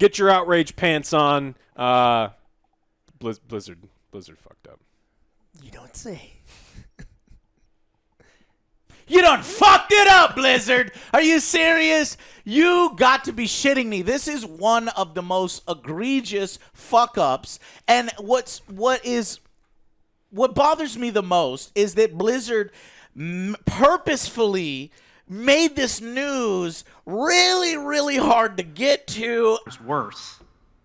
Get your outrage pants on. Blizzard fucked up. You don't say. You done fucked it up, Blizzard. Are you serious? You got to be shitting me. This is one of the most egregious fuck-ups. And what bothers me the most is that Blizzard purposefully made this news really, really hard to get to. It's worse.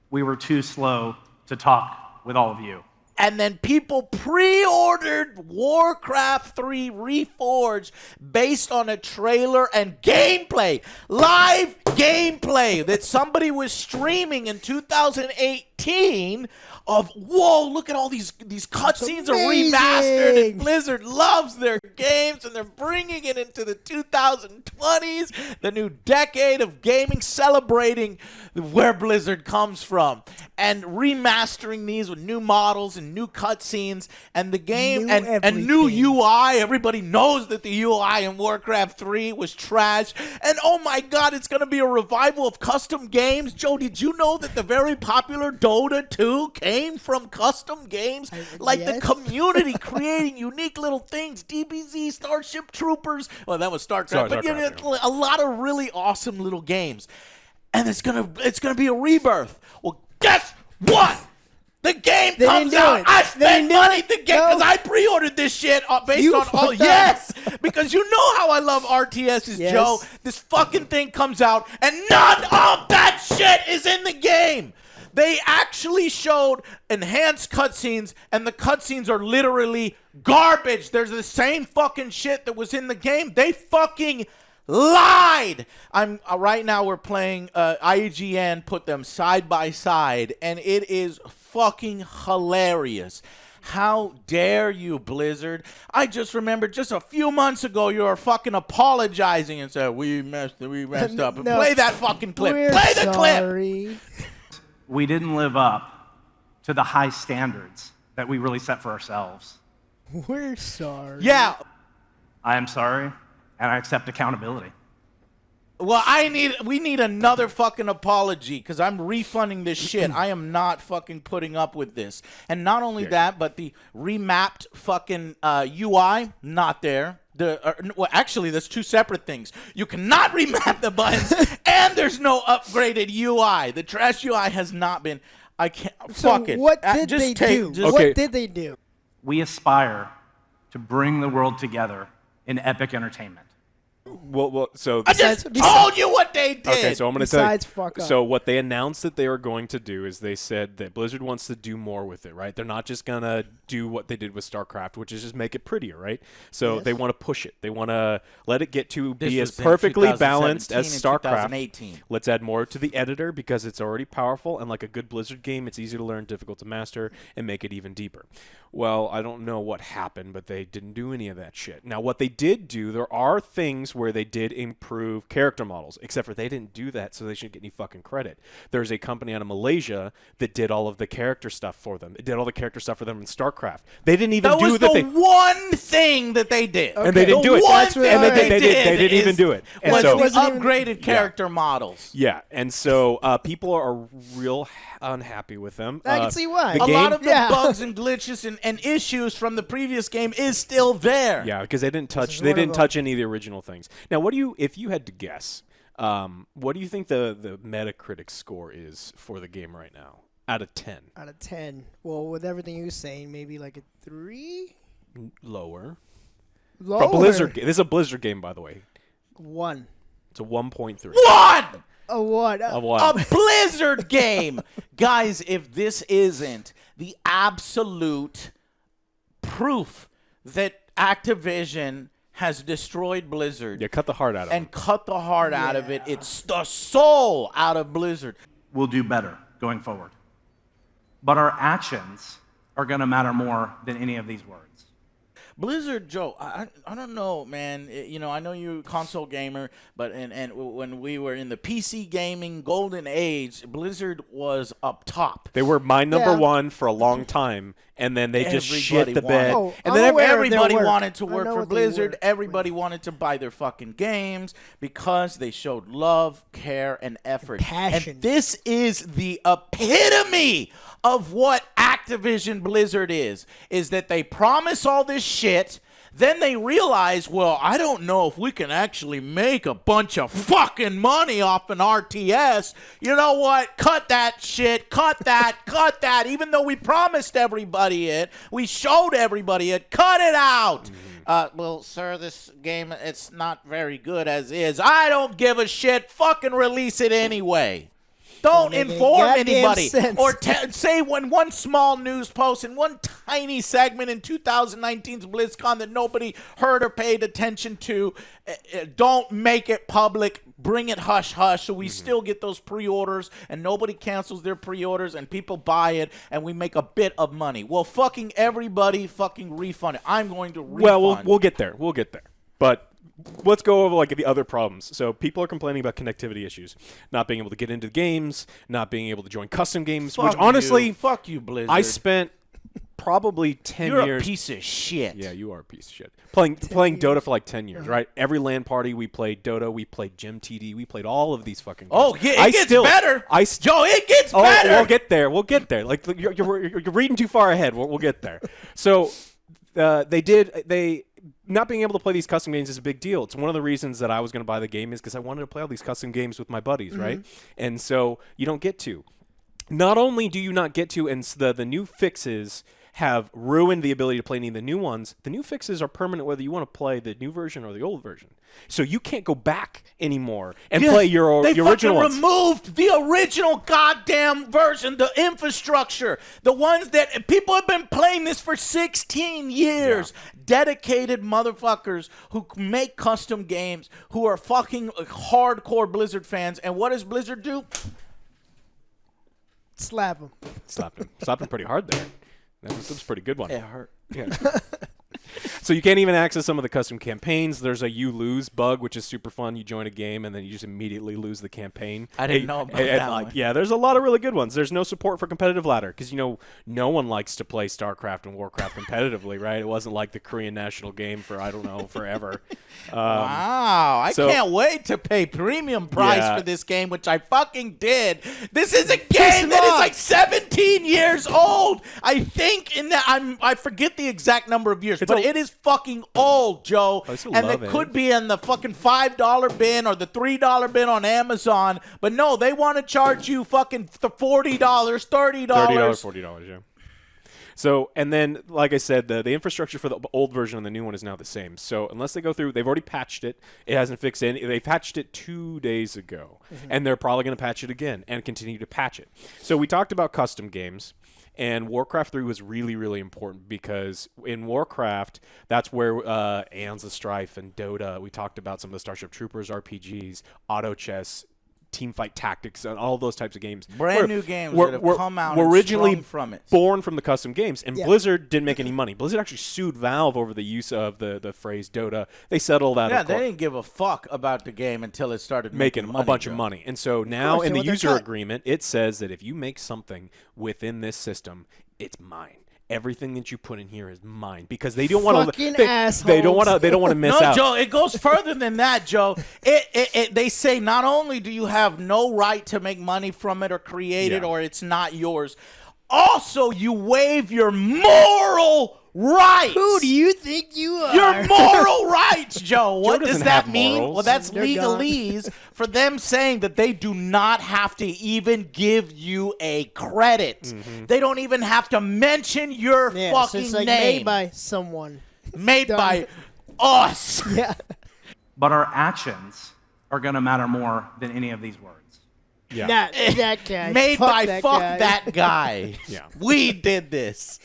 We were too slow to talk with all of you. And then people pre-ordered Warcraft 3 Reforged based on a trailer and gameplay, live gameplay that somebody was streaming in 2018 of, whoa, look at all these cutscenes are remastered, and Blizzard loves their games, and they're bringing it into the 2020s, the new decade of gaming, celebrating where Blizzard comes from, and remastering these with new models and new cutscenes, and the game, and new UI. Everybody knows that the UI in Warcraft 3 was trash, and oh my god, it's going to be a revival of custom games. Joe, did you know that the very popular Dota 2 came from custom games? Like the community creating unique little things, DBZ, Starship Troopers. Well, that was StarCraft, but a lot of really awesome little games. And it's gonna be a rebirth. Well, guess what? The game comes out. I spent money to get because I pre-ordered this shit based on all. Yes, because you know how I love RTSs, Joe. This fucking thing comes out, and none of that shit is in the game. They actually showed enhanced cutscenes, and the cutscenes are literally garbage. There's the same fucking shit that was in the game. They fucking lied. Right now we're playing IGN, put them side by side, and it is fucking hilarious. How dare you, Blizzard? I just remembered just a few months ago you were fucking apologizing and said, we messed up. No, play that fucking clip. Play the clip. We didn't live up to the high standards that we really set for ourselves. We're sorry. Yeah. I am sorry, and I accept accountability. Well, we need another fucking apology because I'm refunding this shit. I am not fucking putting up with this. And not only that, but the remapped fucking UI, not there. Well, actually, there's two separate things. You cannot remap the buttons, and there's no upgraded UI. The trash UI has not been. I can't. So fuck it. What did they do? What did they do? We aspire to bring the world together in epic entertainment. Well, so I just told you what they did. Okay, so I'm going to tell you. Fuck up. So what they announced that they were going to do is they said that Blizzard wants to do more with it, right? They're not just going to do what they did with StarCraft, which is just make it prettier, right? So they want to push it. They want to let it get to be as perfectly balanced as StarCraft. 2018. Let's add more to the editor because it's already powerful, and like a good Blizzard game, it's easy to learn, difficult to master, and make it even deeper. Well, I don't know what happened, but they didn't do any of that shit. Now, what they did do, there are things where they did improve character models, except for they didn't do that, so they shouldn't get any fucking credit. There's a company out of Malaysia that did all of the character stuff for them. It did all the character stuff for them in StarCraft. They didn't even do the thing. That was the one thing that they did. Okay. And they didn't do it. And they didn't even do it. And so the upgraded character models. Yeah, and so people are real unhappy with them. I can see why. A lot of the bugs and glitches and issues from the previous game is still there. Yeah, because they didn't touch any of the original things. Now, if you had to guess, what do you think the Metacritic score is for the game right now? Out of 10. Out of 10. Well, with everything you're saying, maybe like a 3? Lower. Lower. For Blizzard. This is a Blizzard game, by the way. 1. It's a 1.3. What? A what? A Blizzard game. Guys, if this isn't the absolute proof that Activision has destroyed Blizzard. Yeah, cut the heart out of it. And cut the heart out of it. It's the soul out of Blizzard. We'll do better going forward. But our actions are going to matter more than any of these words. Blizzard, Joe, I don't know, man. You know, I know you're a console gamer, but and when we were in the PC gaming golden age, Blizzard was up top. They were my number Yeah. one for a long time, and then they just shit the Everybody bed. wanted- And I'm then aware of their Everybody work. wanted to I work know for what they Blizzard. work Everybody wanted to buy their fucking games because they showed love, care, and effort. Passion. And this is the epitome of what Activision Blizzard is that they promise all this shit. Then they realize, well, I don't know if we can actually make a bunch of fucking money off an RTS. You know what? Cut that shit. Cut that. Cut that. Even though we promised everybody it, we showed everybody it. Cut it out. Well, sir, this game, it's not very good as is. I don't give a shit. Fucking release it anyway. Don't make any inform goddamn anybody. sense. Or say when one small news post in one tiny segment in 2019's BlizzCon that nobody heard or paid attention to, don't make it public. Bring it hush-hush so we still get those pre-orders and nobody cancels their pre-orders and people buy it and we make a bit of money. Well, fucking everybody fucking refund it. I'm going to refund. Well, we'll get there. We'll get there. But let's go over like the other problems. So people are complaining about connectivity issues, not being able to get into games, not being able to join custom games. Fuck which honestly, you. Fuck you, Blizzard. I spent probably 10 You're years. a piece of shit. Yeah, you are a piece of shit. Playing Dota for like 10 years, right? Every LAN party we played Dota, we played Gym TD, we played all of these fucking games. Oh, yeah, it gets better. Joe, it gets better. We'll get there. We'll get there. Like you're reading too far ahead. We'll get there. So they not being able to play these custom games is a big deal. It's one of the reasons that I was going to buy the game is because I wanted to play all these custom games with my buddies, right? And so you don't get to. Not only do you not get to, and the new fixes have ruined the ability to play any of the new ones, the new fixes are permanent whether you want to play the new version or the old version. So you can't go back anymore and play your original ones. They removed the original goddamn version, the infrastructure, the ones that people have been playing this for 16 years. Yeah. Dedicated motherfuckers who make custom games, who are fucking hardcore Blizzard fans. And what does Blizzard do? Slap him. Slapped him pretty hard there. That was a pretty good one. It hurt. Yeah. So you can't even access some of the custom campaigns. There's a you lose bug, which is super fun. You join a game and then you just immediately lose the campaign. I didn't know about that one. Yeah, there's a lot of really good ones. There's no support for competitive ladder because, no one likes to play StarCraft and Warcraft competitively, right? It wasn't like the Korean national game for, I don't know, forever. Wow. I can't wait to pay premium price for this game, which I fucking did. This is a game that is like 17 years old. I think I forget the exact number of years, but it is fucking old, Joe. And it could be in the fucking $5 bin or the $3 bin on Amazon. But no, they want to charge you fucking $40, $30. $40, yeah. So, and then, like I said, the infrastructure for the old version and the new one is now the same. So, unless they go through, they've already patched it. It hasn't fixed any. They patched it 2 days ago. And they're probably going to patch it again and continue to patch it. So, we talked about custom games. And Warcraft 3 was really, really important because in Warcraft, that's where Aeons of Strife and Dota, we talked about some of the Starship Troopers RPGs, auto chess, teamfight tactics, and all those types of games. Brand new games that have come out were originally from it. Born from the custom games. And Blizzard didn't make any money. Blizzard actually sued Valve over the use of the phrase Dota. They settled out. Yeah, they didn't give a fuck about the game until it started making money, a bunch of money. And so now in the user agreement, it says that if you make something within this system, it's mine. Everything that you put in here is mine because they don't want to. They don't want to. They don't want to miss out. No, Joe, it goes further than that, Joe. They say not only do you have no right to make money from it or create it, or it's not yours. Also, you waive your moral rights. Who do you think you are? Your moral rights, Joe. What does that mean? Morals. Well, that's They're legalese for them saying that they do not have to even give you a credit. They don't even have to mention your fucking so it's like name. Made by someone. Made by us. Yeah. But our actions are going to matter more than any of these words. Yeah. Not that guy. Made Fuck by that fuck guy. that guy. Yeah. We did this.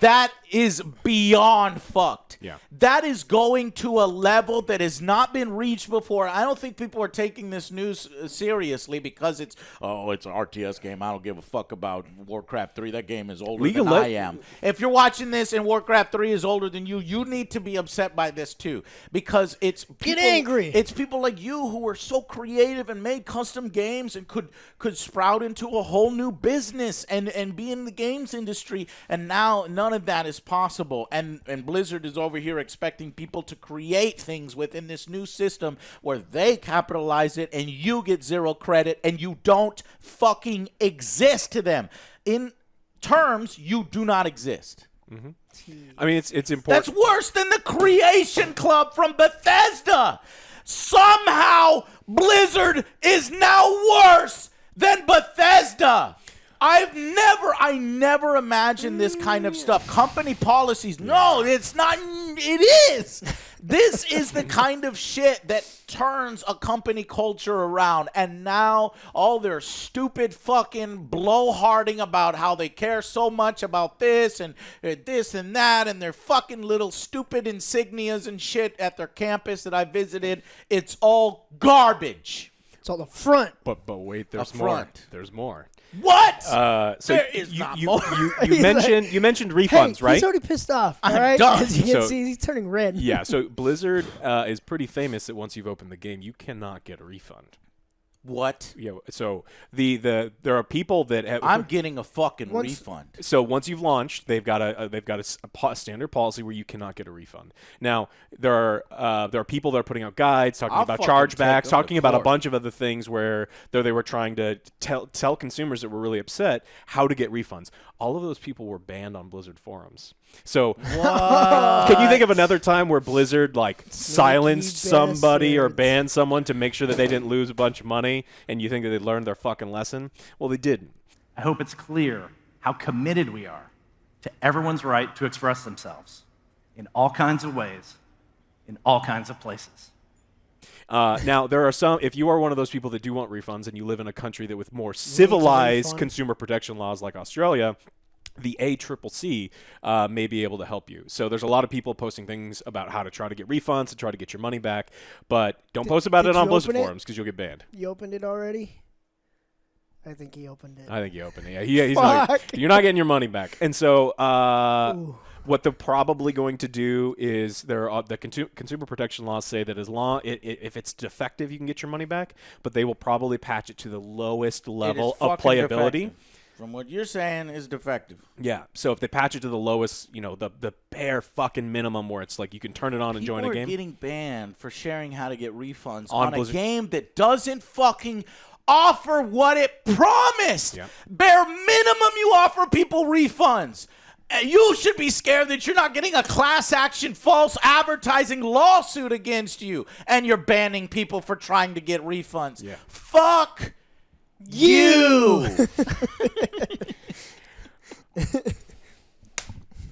That is beyond fucked. Yeah. That is going to a level that has not been reached before. I don't think people are taking this news seriously because it's an RTS game. I don't give a fuck about Warcraft 3. That game is older than I am. If you're watching this and Warcraft 3 is older than you, you need to be upset by this too, because it's people, get angry. It's people like you who are so creative and made custom games and could sprout into a whole new business and be in the games industry, and now none of that is possible. And Blizzard is over here expecting people to create things within this new system where they capitalize it and you get zero credit and you don't fucking exist to them. In terms, you do not exist. Mm-hmm. I mean, it's important. That's worse than the Creation Club from Bethesda. Somehow, Blizzard is now worse than Bethesda. I never imagined this kind of stuff. Company policies. No, it's not. It is. This is the kind of shit that turns a company culture around. And now all their stupid fucking blowharding about how they care so much about this and that and their fucking little stupid insignias and shit at their campus that I visited. It's all garbage. It's all the front. But wait, there's Up more. front. There's more. What? So There is not more. you mentioned refunds, Hey, right? he's already pissed off. I'm all right? done. As you can So- see, he's turning red. Yeah, so Blizzard is pretty famous that once you've opened the game, you cannot get a refund. What? Yeah, so there are people that have, I'm getting a fucking Once- refund. so once you've launched, they've got a standard policy where you cannot get a refund. Now there are people that are putting out guides talking I'll about fucking take them chargebacks, to talking about a court. bunch of other things where they were trying to tell consumers that were really upset how to get refunds. All of those people were banned on Blizzard forums. So can you think of another time where Blizzard silenced somebody or bastards. banned someone to make sure that they didn't lose a bunch of money, and you think that they learned their fucking lesson? Well, they didn't. I hope it's clear how committed we are to everyone's right to express themselves in all kinds of ways, in all kinds of places. Now, there are some, if you are one of those people that do want refunds and you live in a country that with more civilized refund. consumer protection laws like Australia, the ACCC may be able to help you. So there's a lot of people posting things about how to try to get refunds, to try to get your money back, but don't post about did it on you Blizzard open it? forums because you'll get banned. You opened it already? I think he opened it. I think you opened it. Yeah, he's not, Fuck. you're not getting your money back. And so Ooh. what they're probably going to do is the consumer protection laws say that as long if it's defective, you can get your money back, but they will probably patch it to the lowest level of fucking playability. defective. From what you're saying, is defective. Yeah. So if they patch it to the lowest, the bare fucking minimum where it's like you can turn it on and join a People game. are getting banned for sharing how to get refunds On on a Blizzard. game that doesn't fucking offer what it promised. Yeah. Bare minimum, you offer people refunds. And you should be scared that you're not getting a class action false advertising lawsuit against you, and you're banning people for trying to get refunds. Yeah. Fuck you.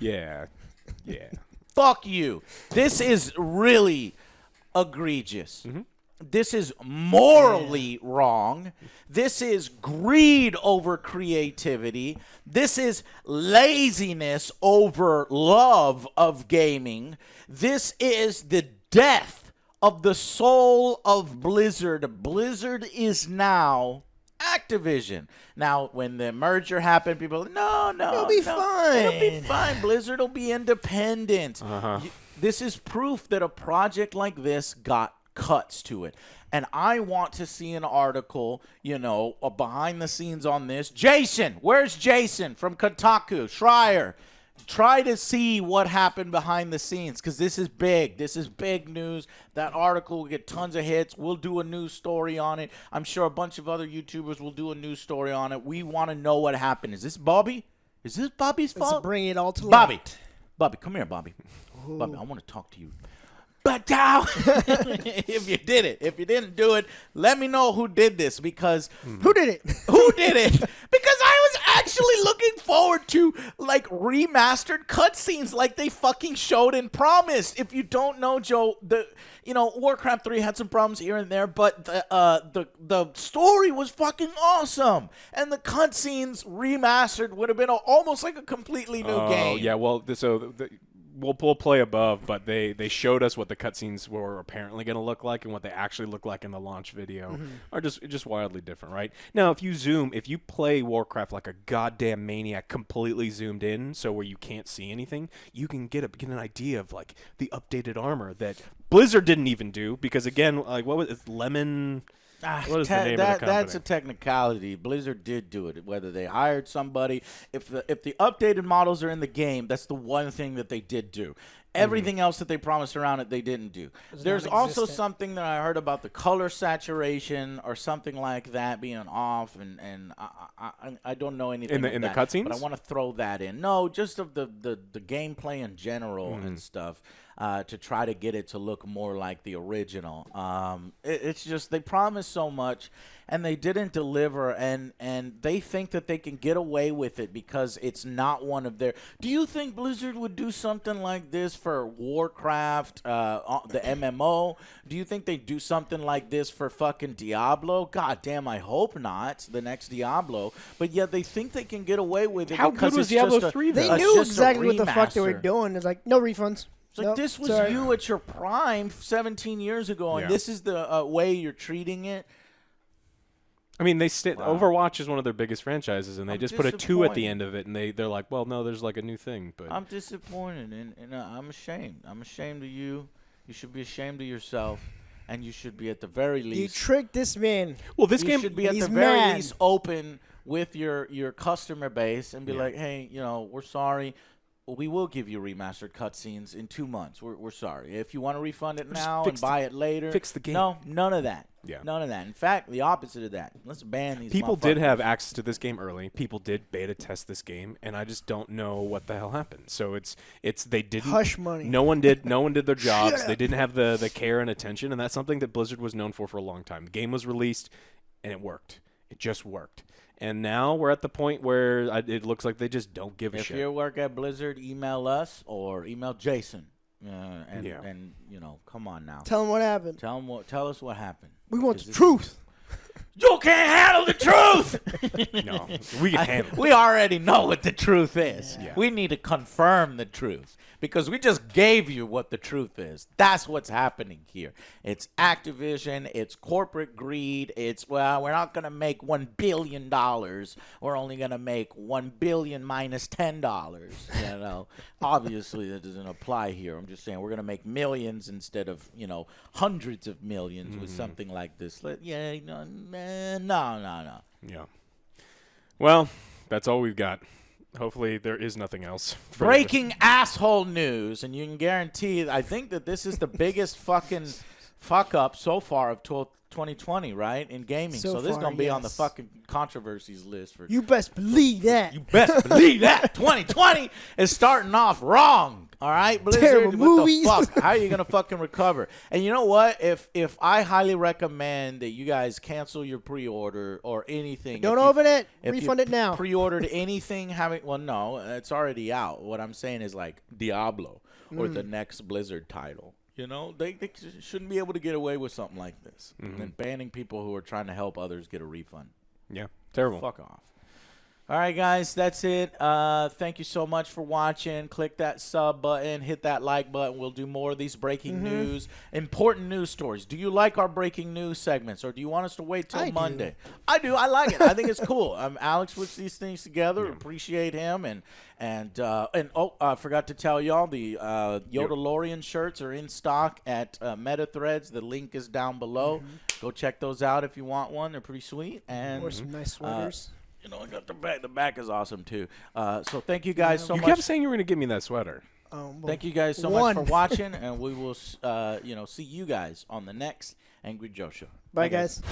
Yeah. Yeah. Fuck you. This is really egregious. Mm-hmm. This is morally wrong. This is greed over creativity. This is laziness over love of gaming. This is the death of the soul of Blizzard. Blizzard is now Activision. Now, when the merger happened, people, no, It'll be fine. It'll be fine. Blizzard will be independent. Uh-huh. This is proof that a project like this got cuts to it. And I want to see an article, behind the scenes on this. Jason, where's Jason from Kotaku? Schreier. Try to see what happened behind the scenes, because this is big. This is big news. That article will get tons of hits. We'll do a news story on it. I'm sure a bunch of other YouTubers will do a news story on it. We want to know what happened. Is this Bobby? Is this Bobby's Let's fault? bring it all to Bobby. light. Bobby, come here, Bobby. Bobby, I want to talk to you. But now, if you did it, if you didn't do it, let me know who did this, because Who did it? who did it? Because I was actually actually looking forward to like remastered cutscenes like they fucking showed and promised. If you don't know, Joe, Warcraft 3 had some problems here and there, but the story was fucking awesome, and the cutscenes remastered would have been almost like a completely new game. Oh yeah, well, we'll play above, but they showed us what the cutscenes were apparently going to look like, and what they actually look like in the launch video are just wildly different, right? Now, if you play Warcraft like a goddamn maniac, completely zoomed in, so where you can't see anything, you can get an idea of like the updated armor that Blizzard didn't even do, because again, like what was it, Lemon? What is the name of the company? That's a technicality. Blizzard did do it. Whether they hired somebody, if the updated models are in the game, that's the one thing that they did do. Everything else that they promised around it, they didn't do. There's also something that I heard about the color saturation or something like that being off, and I don't know anything in the cutscenes. But I want to throw that in. No, just of the gameplay in general and stuff. To try to get it to look more like the original. It's just they promised so much and they didn't deliver, and they think that they can get away with it because it's not one of their... Do you think Blizzard would do something like this for Warcraft, the MMO? Do you think they'd do something like this for fucking Diablo? God damn, I hope not, the next Diablo. But yet they think they can get away with it. How good was Diablo 3 though? They knew exactly what the fuck they were doing. It's like, no refunds. It's like, this was you at your prime 17 years ago, and this is the way you're treating it. I mean, Overwatch is one of their biggest franchises, and they just put a 2 at the end of it, and they're like, well, no, there's like a new thing. But I'm disappointed, and I'm ashamed. I'm ashamed of you. You should be ashamed of yourself, and you should be at the very least... You tricked this man. Well, this game should be at the very least open with your customer base and be like, hey, we're sorry. We will give you remastered cutscenes in 2 months. We're sorry. If you want to refund it now and buy it later. Fix the game. No, none of that. Yeah. None of that. In fact, the opposite of that. Let's ban these People did have access to this game early. People did beta test this game, and I just don't know what the hell happened. So they didn't... Hush money. No one did their jobs. They didn't have the care and attention, and that's something that Blizzard was known for a long time. The game was released, and it worked. It just worked. And now we're at the point where it looks like they just don't give a shit. If you work at Blizzard, email us or email Jason. And come on now. Tell him what happened. Tell us what happened. We want the truth. You can't handle the truth. No, we can handle it. We already know what the truth is. Yeah. We need to confirm the truth because we just gave you what the truth is. That's what's happening here. It's Activision. It's corporate greed. It's, well, we're not going to make $1 billion. We're only going to make $1 billion minus $10. Obviously that doesn't apply here. I'm just saying we're going to make millions instead of, hundreds of millions with something like this. No. Yeah. Well, that's all we've got. Hopefully there is nothing else. Breaking asshole news, and you can guarantee, I think that this is the biggest fucking fuck up so far of 2020, right, in gaming. So this is going to be on the fucking controversies list. You best believe that. You best believe that. 2020 is starting off wrong. All right, Blizzard, Terrible what movies. the fuck? How are you gonna fucking recover? And you know what? If I highly recommend that you guys cancel your pre-order or anything. Don't open it. Refund it now. Pre-ordered anything no, it's already out. What I'm saying is like Diablo or the next Blizzard title. They shouldn't be able to get away with something like this. And banning people who are trying to help others get a refund. Yeah, terrible. Fuck off. All right, guys, that's it. Thank you so much for watching. Click that sub button. Hit that like button. We'll do more of these breaking news, important news stories. Do you like our breaking news segments, or do you want us to wait till Monday? I do. I like it. I think it's cool. Alex puts these things together. Appreciate him. I forgot to tell y'all, the Yodalorian shirts are in stock at MetaThreads. The link is down below. Go check those out if you want one. They're pretty sweet. And or some nice sweaters. I got the back. The back is awesome too. So thank you guys so much. You kept saying you were going to give me that sweater. Thank you guys so much for watching, and we will, see you guys on the next Angry Joe Show. Bye guys.